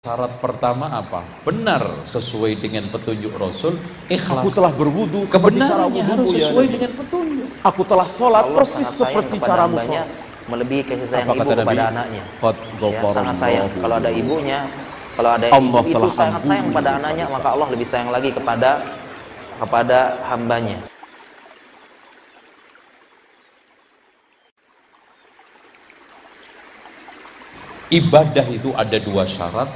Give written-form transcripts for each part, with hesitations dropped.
Syarat pertama apa? Benar sesuai dengan petunjuk Rasul, ikhlas. Aku telah berwudu kebenarannya harus sesuai dengan petunjuk. Aku telah sholat persis seperti caramu sholat. Melebihi kasih sayang ibu kepada anaknya. Ya, sangat sayang. Kalau ada ibunya, kalau ada ibu itu sangat sayang pada anaknya, maka Allah lebih sayang lagi kepada hambanya. Ibadah itu ada dua syarat.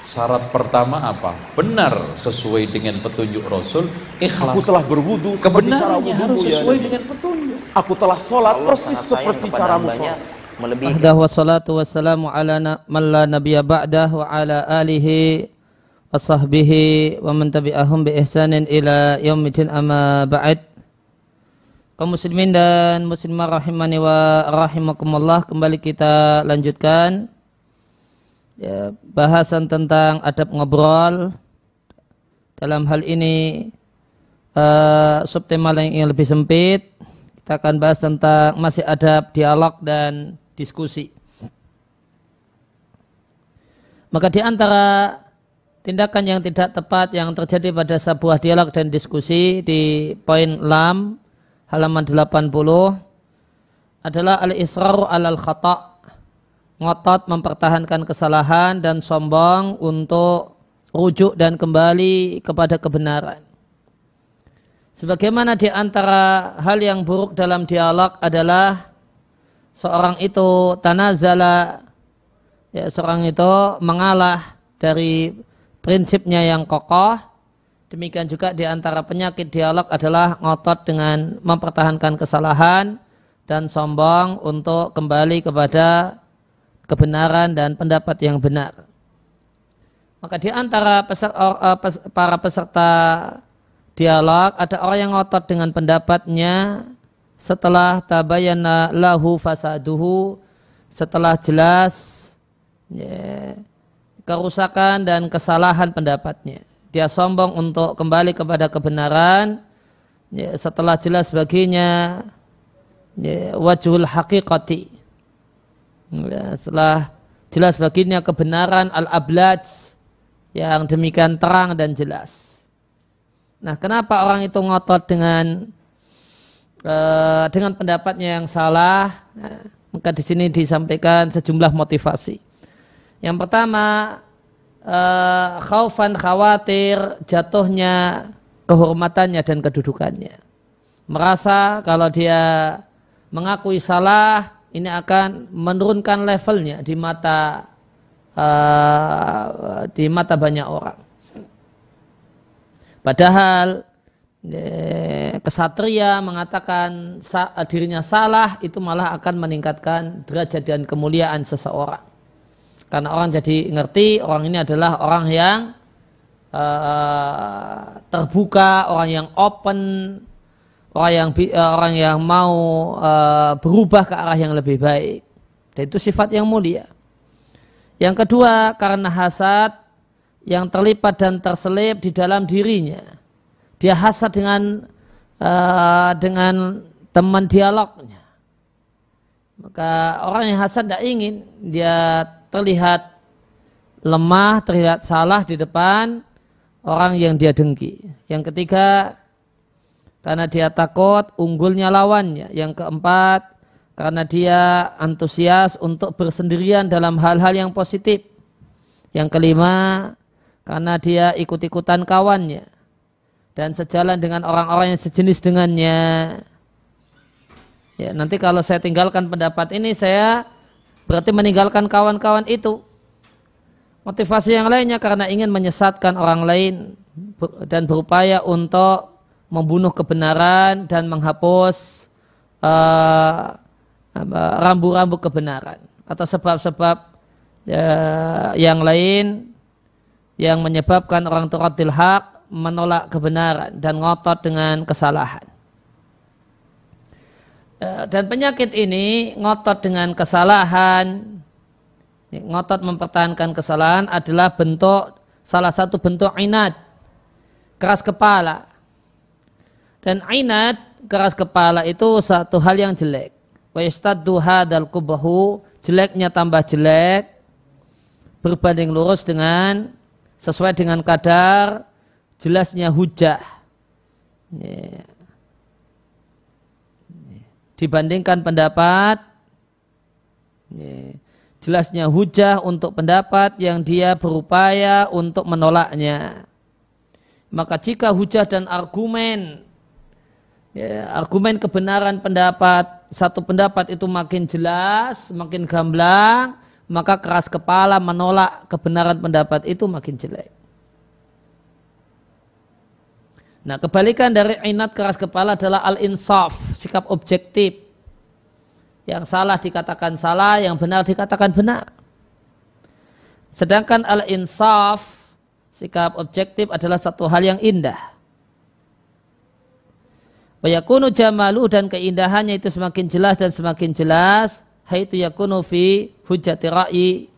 Syarat pertama apa? Benar sesuai dengan petunjuk Rasul, ikhlas. Aku telah berwudu kebenarannya harus sesuai dengan petunjuk. Aku telah sholat persis seperti caramu sholat. Ahdah wassalatu wassalamu ala man la nabiyya ba'dah wa ala alihi wa sahbihi wa man tabi'ahum bi ihsanin ila yaumidin amma ba'd. Kaum muslimin dan muslimah rahimani wa rahimakumullah, kembali kita lanjutkan ya, bahasan tentang adab ngobrol. Dalam hal ini subtema yang lebih sempit, kita akan bahas tentang masih adab dialog dan diskusi. Maka di antara tindakan yang tidak tepat yang terjadi pada sebuah dialog dan diskusi di poin lam halaman 80 adalah al-israru alal khata', ngotot mempertahankan kesalahan dan sombong untuk rujuk dan kembali kepada kebenaran. Sebagaimana di antara hal yang buruk dalam dialog adalah seorang itu tanazala, ya, seorang itu mengalah dari prinsipnya yang kokoh. Demikian juga di antara penyakit dialog adalah ngotot dengan mempertahankan kesalahan dan sombong untuk kembali kepada kebenaran dan pendapat yang benar. Maka di antara para peserta dialog ada orang yang ngotot dengan pendapatnya setelah tabayyana lahu fasaduhu, setelah jelas ya, kerusakan dan kesalahan pendapatnya. Dia sombong untuk kembali kepada kebenaran ya, setelah jelas baginya ya, wajhul haqiqati ya, setelah jelas baginya kebenaran al-ablaj yang demikian terang dan jelas. Nah, kenapa orang itu ngotot dengan pendapatnya yang salah? Nah, maka di sini disampaikan sejumlah motivasi. Yang pertama, khaufan, khawatir jatuhnya kehormatannya dan kedudukannya. Merasa kalau dia mengakui salah, ini akan menurunkan levelnya di mata banyak orang. Padahal kesatria mengatakan dirinya salah itu malah akan meningkatkan derajat dan kemuliaan seseorang. Karena orang jadi ngerti orang ini adalah orang yang terbuka, orang yang open, orang yang mau berubah ke arah yang lebih baik. Dan itu sifat yang mulia. Yang kedua, karena hasad yang terlipat dan terselip di dalam dirinya. Dia hasad dengan teman dialognya. Maka orang yang hasad tidak ingin dia terlihat lemah, terlihat salah di depan orang yang dia dengki. Yang ketiga, karena dia takut unggulnya lawannya. Yang keempat, karena dia antusias untuk bersendirian dalam hal-hal yang positif. Yang kelima, karena dia ikut-ikutan kawannya dan sejalan dengan orang-orang yang sejenis dengannya. Ya, nanti kalau saya tinggalkan pendapat ini, saya berarti meninggalkan kawan-kawan itu. Motivasi yang lainnya karena ingin menyesatkan orang lain dan berupaya untuk membunuh kebenaran dan menghapus rambu-rambu kebenaran atau sebab-sebab yang lain yang menyebabkan orang turatil haq menolak kebenaran dan ngotot dengan kesalahan. Dan penyakit ini, ngotot dengan kesalahan, ngotot mempertahankan kesalahan adalah salah satu bentuk inad, keras kepala. Dan inad, keras kepala itu satu hal yang jelek. Wa yastaddu hadzal qubhu, jeleknya tambah jelek berbanding lurus dengan sesuai dengan kadar jelasnya hujah. Dibandingkan pendapat jelasnya hujah untuk pendapat yang dia berupaya untuk menolaknya. Maka jika hujah dan argumen argumen kebenaran pendapat satu pendapat itu makin jelas, makin gamblang, maka keras kepala menolak kebenaran pendapat itu makin jelek. Nah, kebalikan dari inat keras kepala adalah al-insaf, sikap objektif. Yang salah dikatakan salah, yang benar dikatakan benar. Sedangkan al-insaf, sikap objektif adalah satu hal yang indah. Wa yakunu jamalu, dan keindahannya itu semakin jelas dan semakin jelas, haitu yakunu fi hujjati ra'i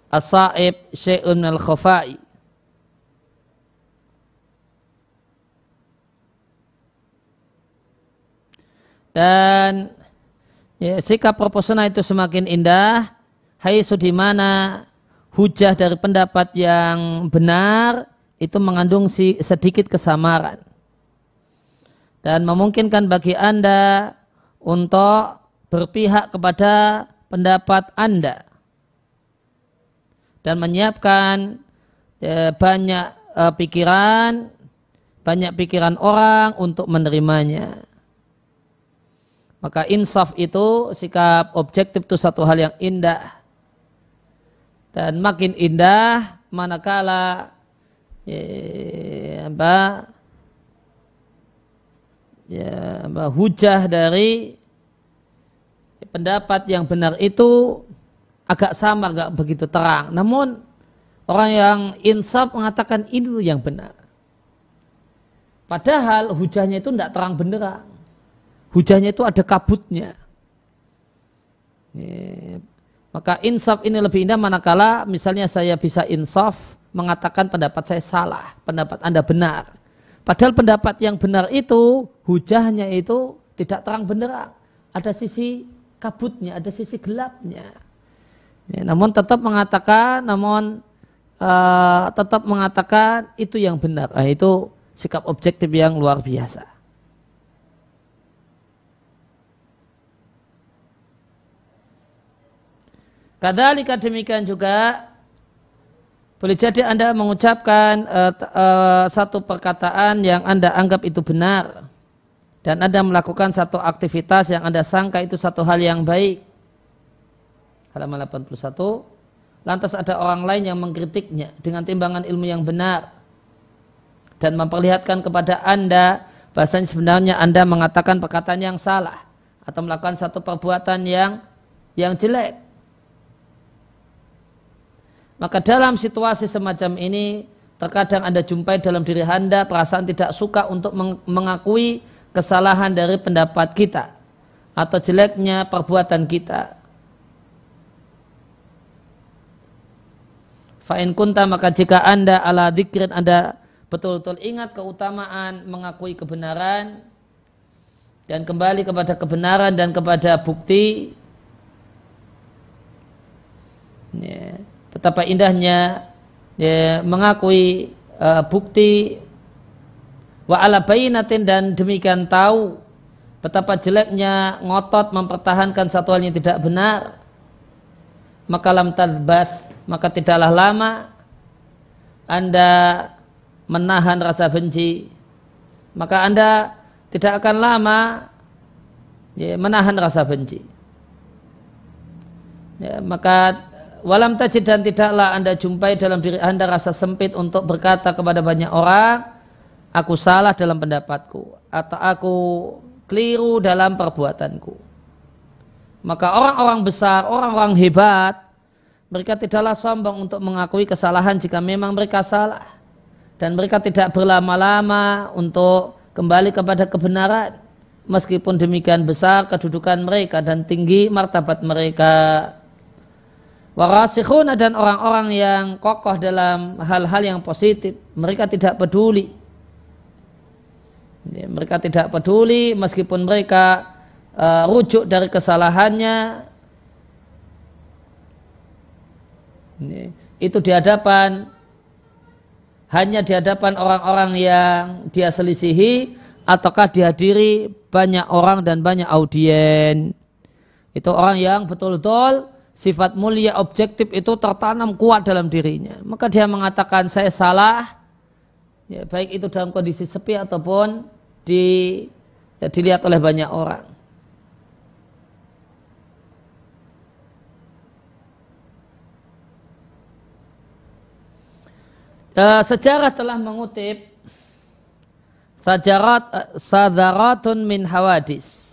as-sa'ib syai'un minal khafa'i. Dan sikap proporsional itu semakin indah haitsu di mana hujah dari pendapat yang benar itu mengandung sedikit kesamaran dan memungkinkan bagi Anda untuk berpihak kepada pendapat Anda dan menyiapkan banyak pikiran orang untuk menerimanya. Maka insaf itu, sikap objektif itu satu hal yang indah. Dan makin indah manakala hujah dari pendapat yang benar itu agak samar, agak begitu terang. Namun orang yang insaf mengatakan itu yang benar. Padahal hujahnya itu tidak terang benderang. Hujahnya itu ada kabutnya. Maka insaf ini lebih indah manakala misalnya saya bisa insaf mengatakan pendapat saya salah, pendapat Anda benar. Padahal pendapat yang benar itu hujahnya itu tidak terang benderang. Ada sisi kabutnya, ada sisi gelapnya. Namun tetap mengatakan itu yang benar. Nah, itu sikap objektif yang luar biasa. Kadzalika demikian juga boleh jadi Anda mengucapkan satu perkataan yang Anda anggap itu benar dan Anda melakukan satu aktivitas yang Anda sangka itu satu hal yang baik. Halaman 81. Lantas ada orang lain yang mengkritiknya dengan timbangan ilmu yang benar dan memperlihatkan kepada Anda bahasanya sebenarnya Anda mengatakan perkataan yang salah atau melakukan satu perbuatan yang jelek. Maka dalam situasi semacam ini, terkadang Anda jumpai dalam diri Anda perasaan tidak suka untuk mengakui kesalahan dari pendapat kita atau jeleknya perbuatan kita. Fa'in kunta, maka jika Anda ala dzikrin, Anda betul-betul ingat keutamaan mengakui kebenaran dan kembali kepada kebenaran dan kepada bukti. Betapa indahnya mengakui bukti wa ala bayyinatin, dan demikian tahu betapa jeleknya ngotot mempertahankan satu hal yang tidak benar. Maka lam tazbath, maka tidaklah lama Anda menahan rasa benci, maka Anda tidak akan lama menahan rasa benci. Maka walam tajid, dan tidaklah Anda jumpai dalam diri Anda rasa sempit untuk berkata kepada banyak orang, aku salah dalam pendapatku atau aku keliru dalam perbuatanku. Maka orang-orang besar, orang-orang hebat, mereka tidaklah sombong untuk mengakui kesalahan jika memang mereka salah, dan mereka tidak berlama-lama untuk kembali kepada kebenaran meskipun demikian besar kedudukan mereka dan tinggi martabat mereka. Warasikhuna, dan orang-orang yang kokoh dalam hal-hal yang positif, mereka tidak peduli. Mereka tidak peduli meskipun mereka rujuk dari kesalahannya itu di hadapan, hanya di hadapan orang-orang yang dia selisihi, ataukah dihadiri banyak orang dan banyak audien. Itu orang yang betul-betul sifat mulia objektif itu tertanam kuat dalam dirinya. Maka dia mengatakan saya salah, ya, baik itu dalam kondisi sepi ataupun dilihat oleh banyak orang. Sejarah telah mengutip sadaratun min hawadis.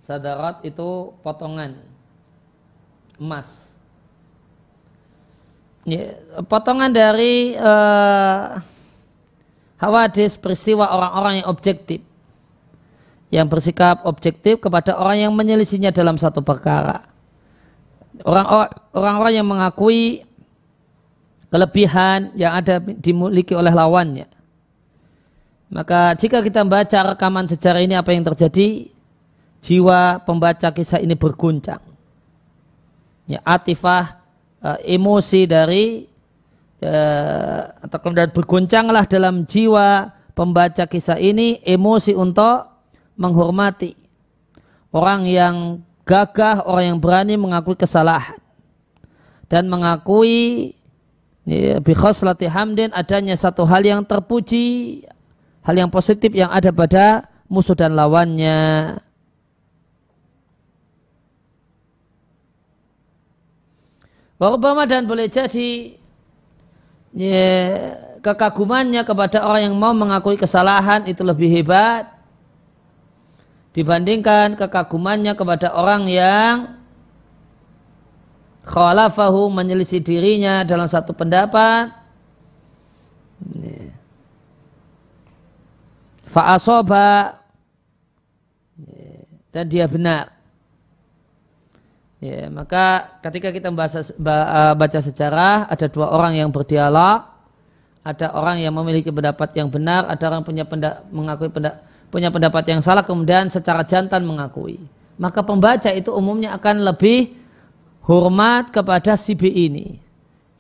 Sadarat itu potongan emas. Ya, potongan dari hawadis, peristiwa orang-orang yang objektif, yang bersikap objektif kepada orang yang menyelisihinya dalam satu perkara. Orang-orang yang mengakui kelebihan yang ada dimiliki oleh lawannya. Maka jika kita membaca rekaman sejarah ini, apa yang terjadi? Jiwa pembaca kisah ini berguncang. Ya, atifah, emosi dari atau kemudian berguncanglah dalam jiwa pembaca kisah ini emosi untuk menghormati orang yang gagah, orang yang berani mengakui kesalahan dan mengakui bi khoslati hamdin, adanya satu hal yang terpuji, hal yang positif yang ada pada musuh dan lawannya. Warubama, dan boleh jadi ya, kekagumannya kepada orang yang mau mengakui kesalahan itu lebih hebat dibandingkan kekagumannya kepada orang yang khalafahu, menyelisih dirinya dalam satu pendapat, fa'asoba, dan dia benar. Ya, maka ketika kita baca sejarah, ada dua orang yang berdialog, ada orang yang memiliki pendapat yang benar, ada orang punya pendapat yang salah, kemudian secara jantan mengakui. Maka pembaca itu umumnya akan lebih hormat kepada si B ini,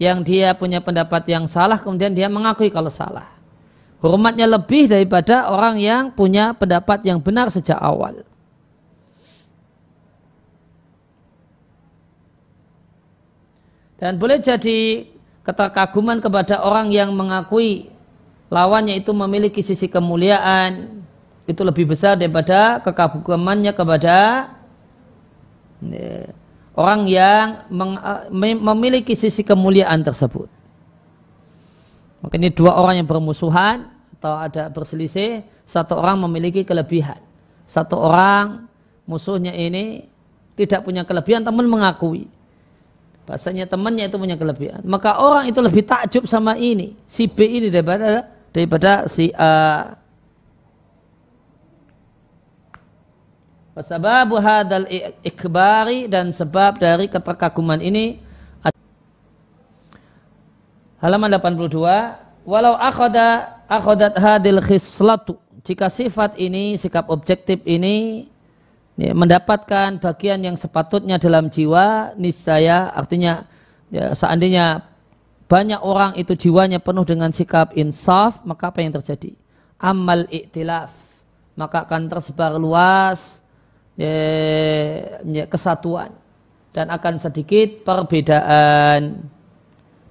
yang dia punya pendapat yang salah, kemudian dia mengakui kalau salah. Hormatnya lebih daripada orang yang punya pendapat yang benar sejak awal. Dan boleh jadi keterkaguman kepada orang yang mengakui lawannya itu memiliki sisi kemuliaan itu lebih besar daripada kekagumannya kepada orang yang memiliki sisi kemuliaan tersebut. Maka ini dua orang yang bermusuhan atau ada berselisih, satu orang memiliki kelebihan, satu orang musuhnya ini tidak punya kelebihan, teman mengakui bahasanya temannya itu punya kelebihan, maka orang itu lebih takjub sama ini, si B ini daripada si A. Wasababu hadal ikbari, dan sebab dari keterkaguman ini, halaman 82, walau akhadat hadil khislatu, jika sifat ini, sikap objektif ini ya, mendapatkan bagian yang sepatutnya dalam jiwa, niscaya, artinya ya, seandainya banyak orang itu jiwanya penuh dengan sikap insaf, maka apa yang terjadi? Amal iktilaf, maka akan tersebar luas ya, kesatuan dan akan sedikit perbedaan.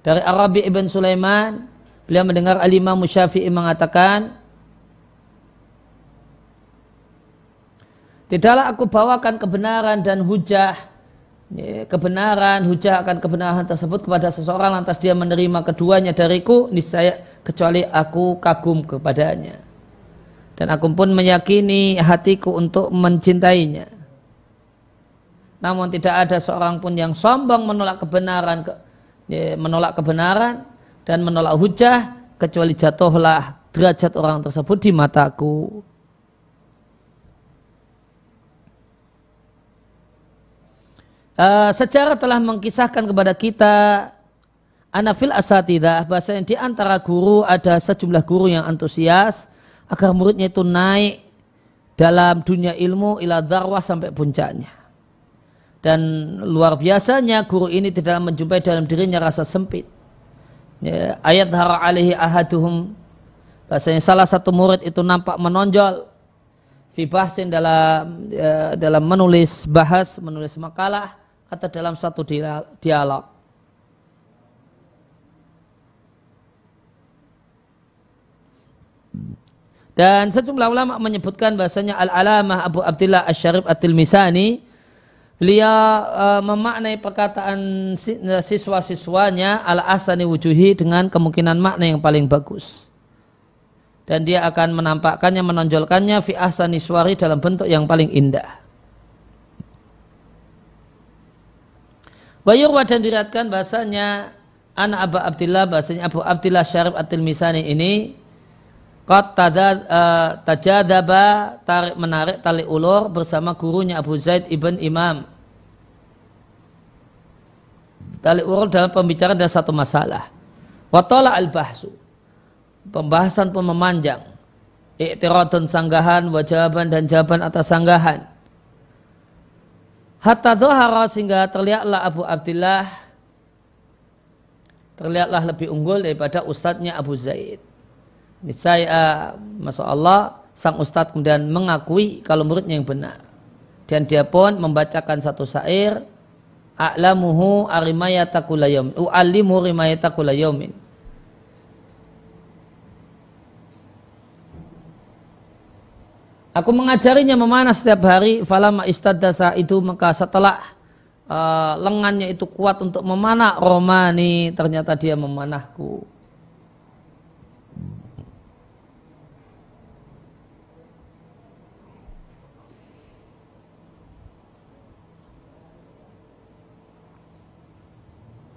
Dari Arabi Ibn Sulaiman, beliau mendengar Al-Imam Syafi'i mengatakan, tidaklah aku bawakan kebenaran dan hujah, kebenaran, hujah akan kebenaran tersebut kepada seseorang lantas dia menerima keduanya dariku, niscaya kecuali aku kagum kepadanya. Dan aku pun meyakini hatiku untuk mencintainya. Namun tidak ada seorang pun yang sombong menolak kebenaran dan menolak hujah, kecuali jatuhlah derajat orang tersebut di mataku. Sejarah telah mengkisahkan kepada kita anafil asatidah, bahasanya di antara guru ada sejumlah guru yang antusias agar muridnya itu naik dalam dunia ilmu ila dzarwah sampai puncaknya. Dan luar biasanya guru ini tidak menjumpai dalam dirinya rasa sempit. Ya, ayat hara alaihi ahaduhum, bahasanya salah satu murid itu nampak menonjol fi bahsin dalam menulis makalah atau dalam satu dialog. Dan sejumlah ulama menyebutkan bahasanya Al-Alamah Abu Abdillah Asy-Syarif At-Tilmisani, beliau memaknai perkataan siswa-siswanya al-asani wujuhi dengan kemungkinan makna yang paling bagus. Dan dia akan menampakkannya, menonjolkannya fi ahsani suwari dalam bentuk yang paling indah. Bayurwa dan diriatkan bahasanya anak Abu Abdillah, bahasanya Abu Abdillah Syarif At-Tilmisani ini qad tajadaba, tarik menarik tali ulur bersama gurunya Abu Zaid ibn Imam. Tali ulur dalam pembicaraan dalam satu masalah. Wa tala al-bahsu, pembahasan pun memanjang. I'tiradun sanggahan wa jawaban dan jawaban atas sanggahan. Hatta dhahara, sehingga terlihatlah Abu Abdillah lebih unggul daripada ustadznya Abu Zaid. Niscaya, Masya Allah, sang ustadz kemudian mengakui kalau muridnya yang benar. Dan dia pun membacakan satu syair, a'lamuhu arimayata kulla yaumin, u'allimu rimayata kulla yaumin. Aku mengajarinya memanah setiap hari. Falamma istadda itu, maka setelah lengannya itu kuat untuk memanah, romani, ternyata dia memanahku.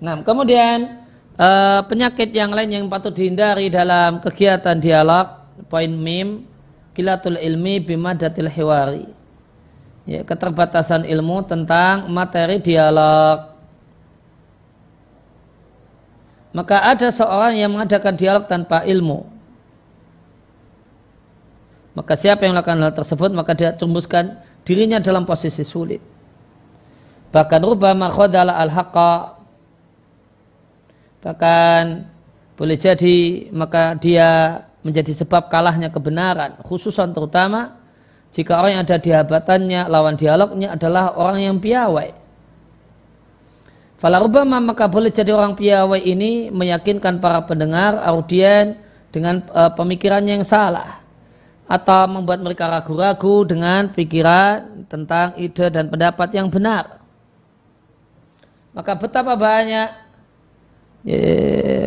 Nah, kemudian penyakit yang lain yang patut dihindari dalam kegiatan dialog, poin mim, qilatul ilmi bimadatil hiwari, ya, keterbatasan ilmu tentang materi dialog. Maka ada seorang yang mengadakan dialog tanpa ilmu, maka siapa yang melakukan hal tersebut maka dia cumbuskan dirinya dalam posisi sulit. Bahkan rubbama khadala al-haqqa, bahkan boleh jadi maka dia menjadi sebab kalahnya kebenaran, khususan terutama jika orang yang ada di habatannya, lawan dialognya adalah orang yang piawai. Fala rubbama, maka boleh jadi orang piawai ini meyakinkan para pendengar, audien dengan pemikirannya yang salah, atau membuat mereka ragu-ragu dengan pikiran tentang ide dan pendapat yang benar. Maka betapa banyak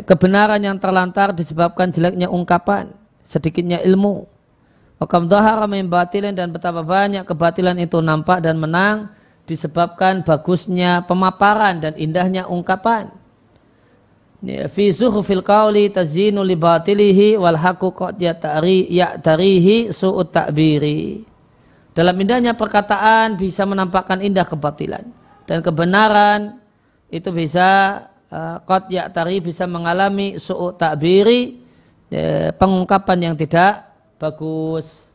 kebenaran yang terlantar disebabkan jeleknya ungkapan, sedikitnya ilmu. Wa kam dhahara min batilin, dan betapa banyak kebatilan itu nampak dan menang disebabkan bagusnya pemaparan dan indahnya ungkapan. Fi zuhufil qauli tazinu li batilihi wal haqqu qad ya'tarihi su'ut ta'biri. Dalam indahnya perkataan bisa menampakkan indah kebatilan, dan kebenaran itu bisa qad ya'tari, bisa mengalami su'ut ta'biri, pengungkapan yang tidak bagus.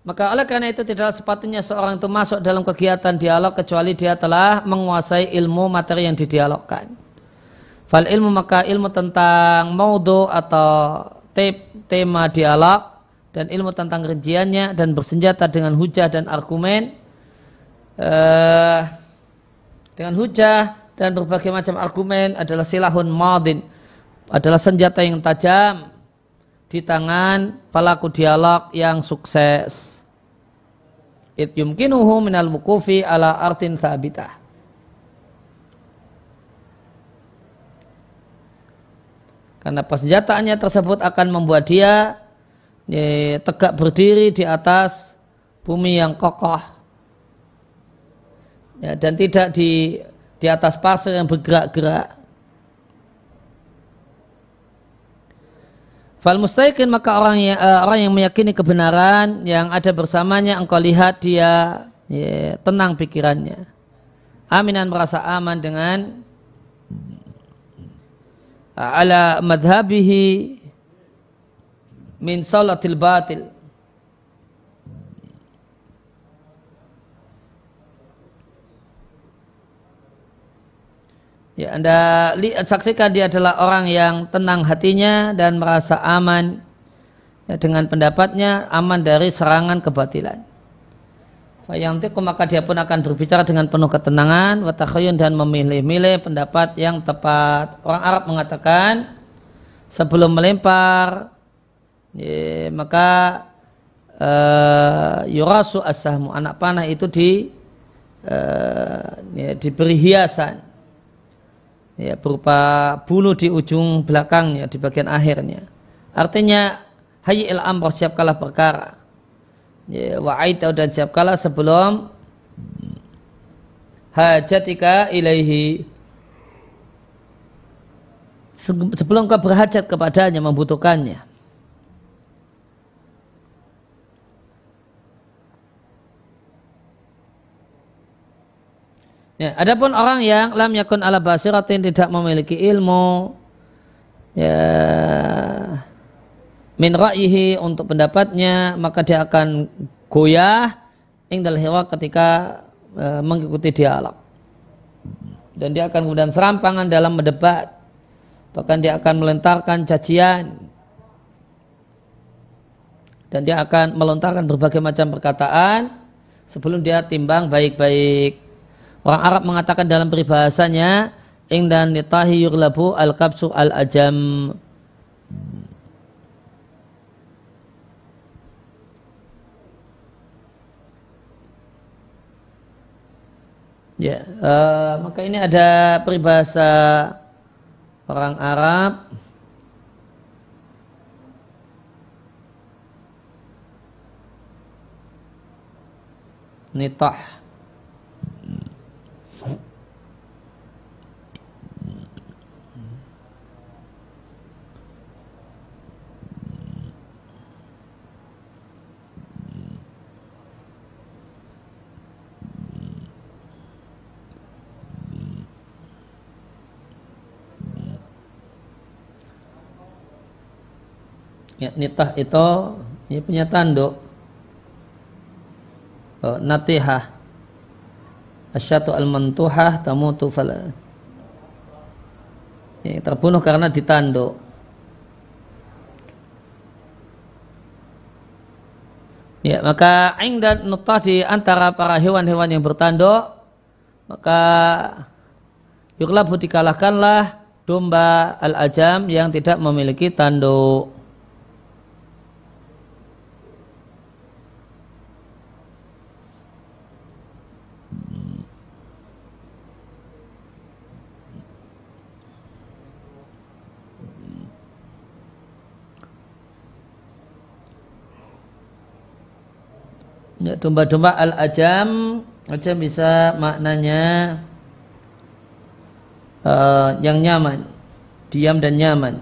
Maka oleh karena itu tidaklah sepatutnya seorang itu masuk dalam kegiatan dialog kecuali dia telah menguasai ilmu materi yang didialogkan. Fal ilmu, maka ilmu tentang maudhu atau tema dialog, dan ilmu tentang rinciannya, dan bersenjata dengan hujah dan argumen, dengan hujah dan berbagai macam argumen adalah silahun madin, adalah senjata yang tajam di tangan pelaku dialog yang sukses. It yumkinuhu minal wuqufi ala artin thabitah. Karena persenjataannya tersebut akan membuat dia tegak berdiri di atas bumi yang kokoh, ya, dan tidak di atas pasir yang bergerak-gerak. Fal mustaiqin, maka orang yang meyakini kebenaran yang ada bersamanya, engkau lihat dia tenang pikirannya. aminan merasa aman dengan ala madhabihi min salatil batil. Ya, Anda lihat, saksikan dia adalah orang yang tenang hatinya dan merasa aman ya, dengan pendapatnya, aman dari serangan kebatilan. Fayantiqu, maka dia pun akan berbicara dengan penuh ketenangan, wa takhayyun, dan memilih-milih pendapat yang tepat. Orang Arab mengatakan sebelum melempar ya, maka yurasu as-sahmu, anak panah itu diberi hiasan. Ya, berupa bulu di ujung belakangnya, di bagian akhirnya. Artinya hayyil amr, siapkanlah perkara. Ya, wa'aitau, dan siapkanlah sebelum hajatika ilaihi, sebelum kau berhajat kepadanya, membutuhkannya. Ya, adapun orang yang lam yakun ala basiratin, tidak memiliki ilmu ya min ra'yihi, untuk pendapatnya, maka dia akan goyah indal hiwar, ketika mengikuti dialog, dan dia akan kemudian serampangan dalam mendebat, bahkan dia akan melentarkan cacian, dan dia akan melontarkan berbagai macam perkataan sebelum dia timbang baik-baik. Orang Arab mengatakan dalam peribahasanya, ingdan nitahi yuglabu al-kabsu al-ajam. Ya, maka ini ada peribahasa orang Arab nitah. Ya, nitah itu ini punya tanduk. Natihah asyatu al-mantuhah tamutu fala. Ya, terbunuh karena ditanduk. Ya, maka ingdan nutah, di antara para hewan-hewan yang bertanduk, maka yuglabu, dikalahkanlah domba al-ajam yang tidak memiliki tanduk. Ya, domba-domba al-ajam, ajam bisa maknanya yang nyaman, diam dan nyaman,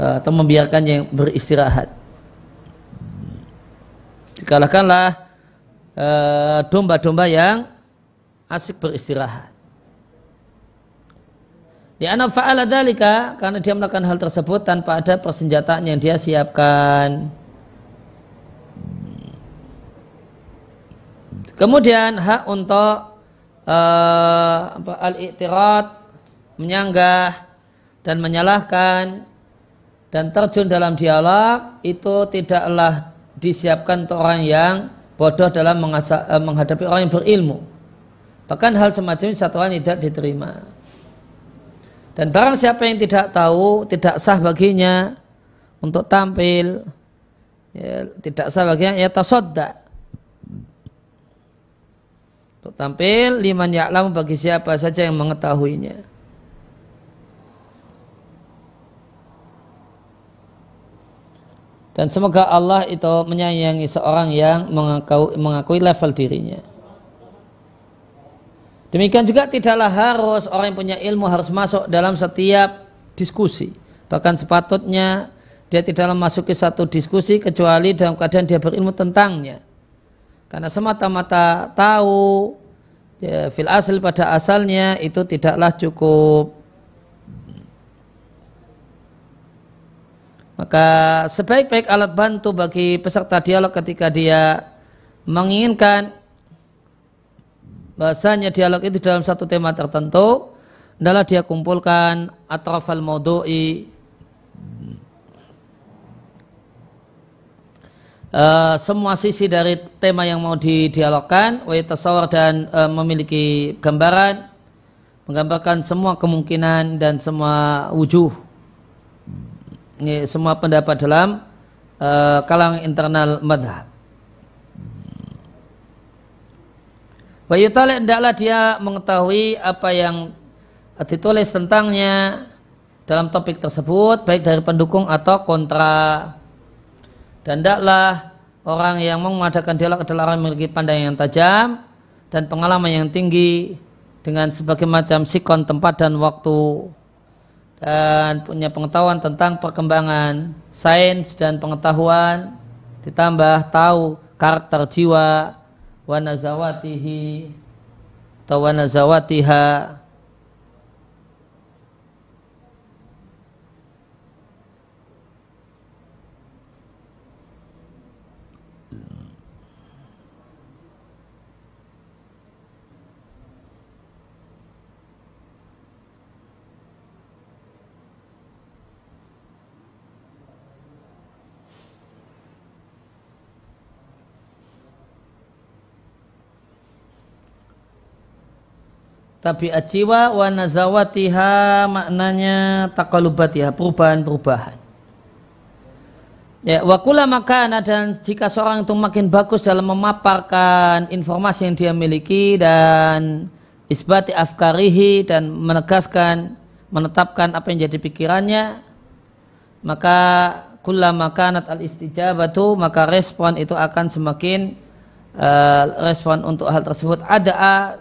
atau membiarkan yang beristirahat. Dikalahkanlah domba-domba yang asik beristirahat. Di anna fa'ala dzalika, karena dia melakukan hal tersebut tanpa ada persenjataan yang dia siapkan. Kemudian hak untuk al-i'tirad, menyanggah dan menyalahkan dan terjun dalam dialog, itu tidaklah disiapkan untuk orang yang bodoh dalam menghadapi orang yang berilmu. Bahkan hal semacam ini satu hal tidak diterima. Dan barang siapa yang tidak tahu, tidak sah baginya untuk tampil, ya, tidak sah baginya ya tasadda, untuk tampil liman ya'lam, bagi siapa saja yang mengetahuinya. Dan semoga Allah itu menyayangi seorang yang mengakui level dirinya. Demikian juga tidaklah harus orang yang punya ilmu harus masuk dalam setiap diskusi. Bahkan sepatutnya dia tidaklah memasuki satu diskusi kecuali dalam keadaan dia berilmu tentangnya. Karena semata-mata tahu ya, fil asal pada asalnya itu tidaklah cukup. Maka sebaik-baik alat bantu bagi peserta dialog ketika dia menginginkan bahasanya dialog itu dalam satu tema tertentu adalah dia kumpulkan atrafal maudu'i, semua sisi dari tema yang mau didialogkan, wa yatasawwar, dan memiliki gambaran, menggambarkan semua kemungkinan dan semua wujuh, ini semua pendapat dalam kalangan internal madhab. Wa yutali, hendaklah dia mengetahui apa yang ditulis tentangnya dalam topik tersebut, baik dari pendukung atau kontra. Dan hendaklah orang yang mau mengadakan dialog adalah orang yang memiliki pandangan yang tajam dan pengalaman yang tinggi dengan sebagai macam sikon tempat dan waktu, dan punya pengetahuan tentang perkembangan sains dan pengetahuan, ditambah tahu karakter jiwa, wa nazawatihi atau wa nazawatiha. Tabiat jiwa, wa nazawatiha maknanya taqallubatiha, perubahan-perubahan. Ya, wa kullama kana, dan jika seorang itu makin bagus dalam memaparkan informasi yang dia miliki dan isbati afkarihi, dan menegaskan, menetapkan apa yang jadi pikirannya, maka kullama kanat al-istijabatu, maka respon itu akan semakin respon untuk hal tersebut ada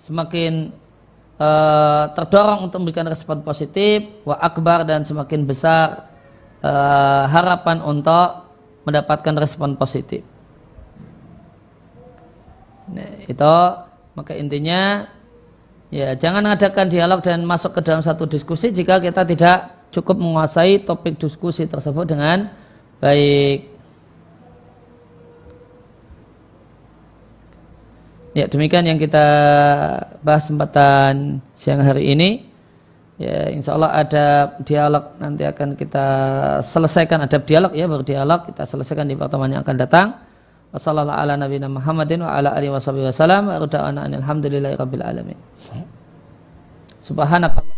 semakin terdorong untuk memberikan respon positif, wa akbar, dan semakin besar harapan untuk mendapatkan respon positif. Nah, itu maka intinya ya, jangan mengadakan dialog dan masuk ke dalam satu diskusi jika kita tidak cukup menguasai topik diskusi tersebut dengan baik. Ya, demikian yang kita bahas kesempatan siang hari ini. Ya, insya Allah ada dialog nanti akan kita selesaikan, ada dialog ya, baru dialog kita selesaikan di pertemuan yang akan datang. Wassallallahu ala nabiyina Muhammadin wa ala alihi wasallam wa rada'ana alhamdulillahi rabbil alamin. Subhanakallah.